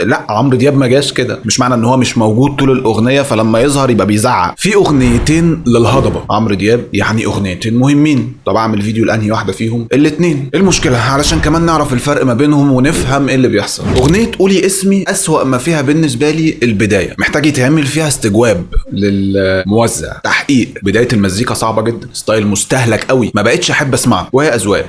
لا عمرو دياب ما جاش كده، مش معنى ان هو مش موجود طول الاغنيه فلما يظهر يبقى بيزعق. في اغنيتين للهضبه عمرو دياب، يعني اغنيتين مهمين. طب اعمل فيديو لانهي واحده فيهم؟ الاتنين. المشكله علشان كمان نعرف الفرق ما بينهم ونفهم ايه اللي بيحصل. اغنيه قولي اسمي اسوأ ما فيها بالنسبه لي البدايه، محتاج يتعمل فيها استجواب للموزع، تحقيق. بدايه المزيكا صعبه جدا، ستايل مستهلك قوي، ما بقتش احب اسمعه، وهي اذواق.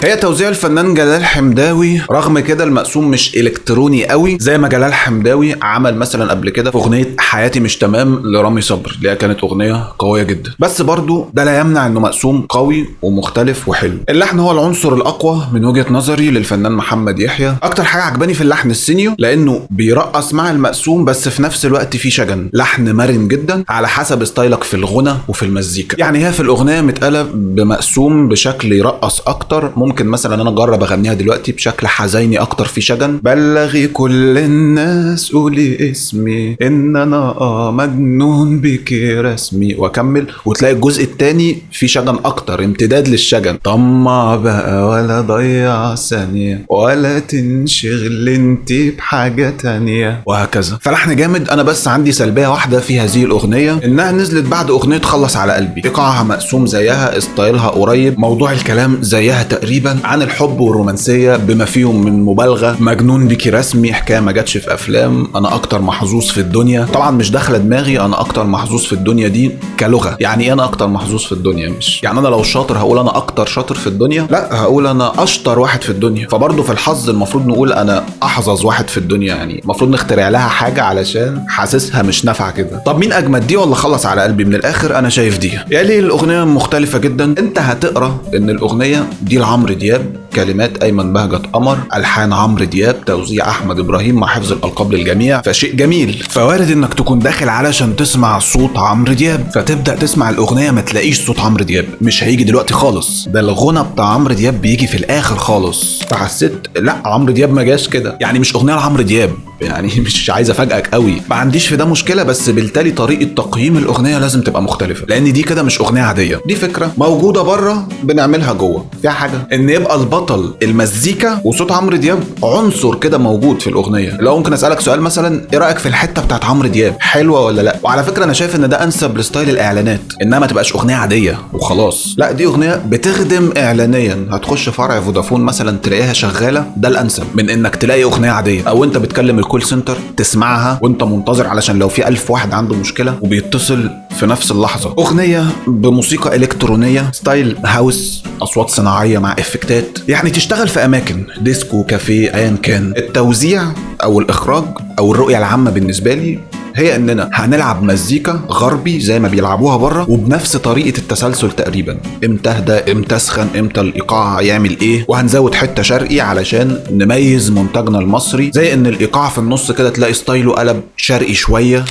هي توزيع الفنان جلال حمداوي، رغم كده المقسوم مش الكتروني قوي زي ما جلال حمداوي عمل مثلا قبل كده في اغنيه حياتي مش تمام لرامي صبري، اللي هي كانت اغنيه قويه جدا. بس برضو ده لا يمنع انه مقسوم قوي ومختلف وحلو. اللحن هو العنصر الاقوى من وجهه نظري للفنان محمد يحيى. اكتر حاجه عجباني في اللحن السينيو، لانه بيرقص مع المقسوم بس في نفس الوقت في شجن. لحن مرن جدا على حسب ستايلك في الغنى وفي المزيكا. يعني هي في الاغنيه متقاله بمقسوم بشكل يرقص اكتر، ممكن مثلا انا اجرب اغنيها دلوقتي بشكل حزيني اكتر في شجن. بلغي كل الناس قولي اسمي ان انا مجنون بك رسمي، واكمل وتلاقي الجزء الثاني في شجن اكتر، امتداد للشجن. طمع بقى ولا ضيع ثانيه ولا تنشغل انت بحاجه تانية، وهكذا. فلحن جامد. انا بس عندي سلبيه واحده في هذه الاغنيه، انها نزلت بعد اغنيه خلص على قلبي. ايقاعها مقسوم زيها، ستايلها قريب، موضوع الكلام زيها تقريبا، عن الحب والرومانسيه بما فيهم من مبالغه. مجنون بيكي رسمي حكايه ما جاتش في افلام، انا اكتر محظوظ في الدنيا. طبعا مش داخله دماغي انا اكتر محظوظ في الدنيا دي كلغه، يعني ايه انا اكتر محظوظ في الدنيا؟ مش يعني انا لو شاطر هقول انا اكتر شاطر في الدنيا، لا هقول انا اشطر واحد في الدنيا. فبرضه في الحظ المفروض نقول انا احظظ واحد في الدنيا، يعني المفروض نخترع لها حاجه علشان حاسسها مش نافعه كده. طب مين اجمد، دي ولا خلص على قلبي؟ من الاخر انا شايف دي. يعني الاغنيه مختلفه جدا. انت هتقرا ان الاغنيه دي لعمرو دياب، كلمات ايمن بهجت قمر، الحان عمرو دياب، توزيع احمد ابراهيم مع حفظ الالقاب للجميع، فشيء جميل. فوارد انك تكون داخل علشان تسمع صوت عمرو دياب، فتبدا تسمع الاغنيه ما تلاقيش صوت عمرو دياب، مش هيجي دلوقتي خالص، ده الغنى بتاع عمرو دياب بيجي في الاخر خالص. فحسيت لا عمرو دياب ما جاش كده، يعني مش اغنيه لعمرو دياب، يعني مش عايز افاجئك قوي، ما عنديش في ده مشكله، بس بالتالي طريقه تقييم الاغنيه لازم تبقى مختلفه، لان دي كده مش اغنيه عاديه، دي فكره موجوده بره بنعملها جوه. فيها حاجه ان يبقى البطل المزيكا وصوت عمرو دياب عنصر كده موجود في الاغنيه. لو ممكن اسالك سؤال مثلا، ايه رايك في الحته بتاعت عمرو دياب، حلوه ولا لا؟ وعلى فكره انا شايف ان ده انسب لستايل الاعلانات، انها ما تبقاش اغنيه عاديه وخلاص، لا دي اغنيه بتخدم اعلانيا. هتخش فرع فودافون مثلا تلاقيها شغاله، ده الانسب من انك تلاقي اغنيه عاديه، او انت بتكلم الكول سنتر تسمعها وانت منتظر علشان لو في 1000 واحد عنده مشكله وبيتصل في نفس اللحظه. اغنيه بموسيقى الكترونيه، ستايل هاوس، اصوات صناعيه مع افكتات، يعني تشتغل في اماكن ديسكو، كافيه، ايا كان. التوزيع او الاخراج او الرؤيه العامه بالنسبه لي هي اننا هنلعب مزيكا غربي زي ما بيلعبوها بره، وبنفس طريقه التسلسل تقريبا، امتى اهدى امتى اسخن امتى الايقاع يعمل ايه، وهنزود حته شرقي علشان نميز منتجنا المصري، زي ان الايقاع في النص كده تلاقي ستايله قلب شرقي شويه،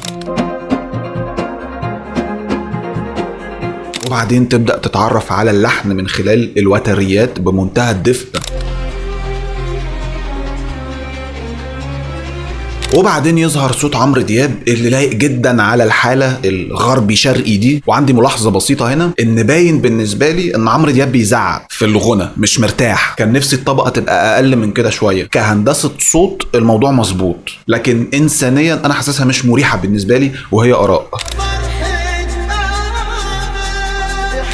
وبعدين تبدا تتعرف على اللحن من خلال الوتريات بمنتهى الدفء، وبعدين يظهر صوت عمرو دياب اللي لايق جدا على الحاله الغربي شرقي دي. وعندي ملاحظه بسيطه هنا، ان باين بالنسبه لي ان عمرو دياب بيزعق في الغنى، مش مرتاح. كان نفسي الطبقه تبقى اقل من كده شويه. كهندسه صوت الموضوع مظبوط، لكن انسانيا انا حاسسها مش مريحه بالنسبه لي، وهي اراء.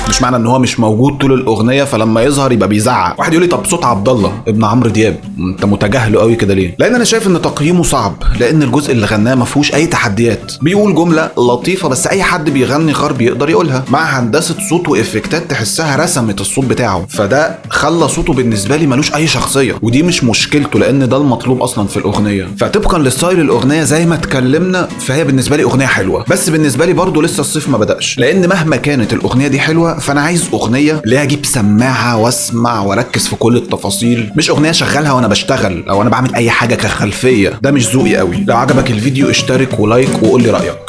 مش معنى ان هو مش موجود طول الاغنيه فلما يظهر يبقى بيزعق. واحد يقول لي طب صوت عبد الله ابن عمرو دياب انت متجاهله قوي كده ليه؟ لان انا شايف ان تقييمه صعب، لان الجزء اللي غناه ما فيهوش اي تحديات، بيقول جمله لطيفه بس اي حد بيغني غربي يقدر يقولها، مع هندسه صوت وافكتات تحسها رسمت الصوت بتاعه، فده خلى صوته بالنسبه لي ملوش اي شخصيه، ودي مش مشكلته لان ده المطلوب اصلا في الاغنيه. فطبقا لستايل الاغنيه زي ما اتكلمنا، فهي بالنسبه لي اغنيه حلوه، بس بالنسبه لي برضو لسه الصيف ما بداش، لان مهما كانت الاغنيه دي حلوه فانا عايز اغنيه اللي اجيب سماعه واسمع واركز في كل التفاصيل، مش اغنيه شغالها وانا بشتغل او انا بعمل اي حاجه كخلفيه. ده مش ذوقي قوي. لو عجبك الفيديو اشترك ولايك وقول لي رايك.